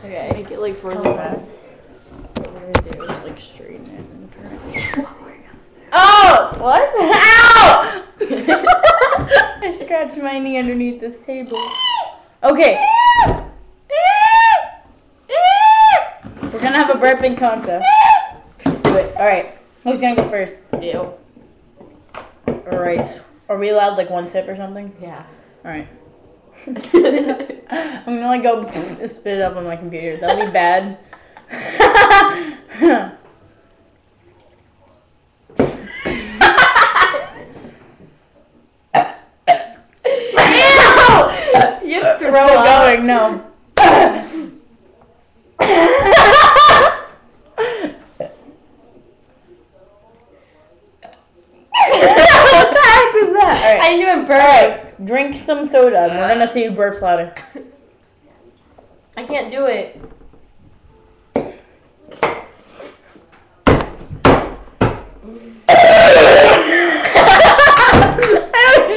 Okay. Make it like further back. What we're gonna do is like straighten it and turn it. Oh! What? Ow! I scratched my knee underneath this table. Okay. We're gonna have a burping contest. Let's do it. Alright. Who's gonna go first? You. Alright. Are we allowed like one sip or something? Yeah. Alright. I'm gonna like go spit it up on my computer. That'll be bad. You just throw Still up. going, no. What the heck was that? Alright. I didn't even burp. Alright, drink some soda. And we're gonna see who burps louder. I can't do it. I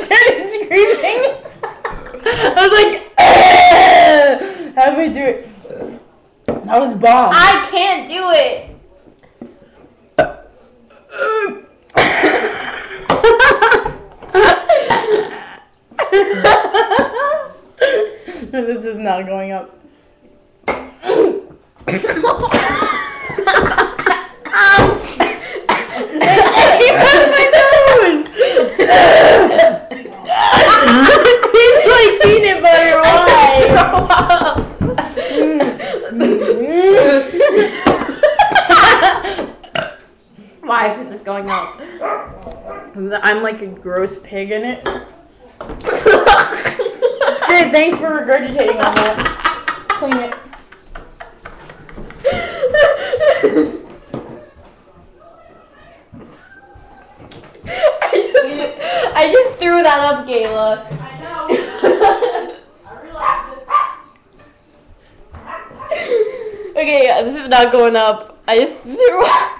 started screaming. I was like, halfway through it. That was bomb. I can't do it. This is not going up. My nose! It's like peanut butter. Why? Why is this going up? I'm like a gross pig in it. Hey, thanks for regurgitating on that. Clean it. I just threw that up, Gayla. I know. I realized this. Okay, this is not going up. I just threw up.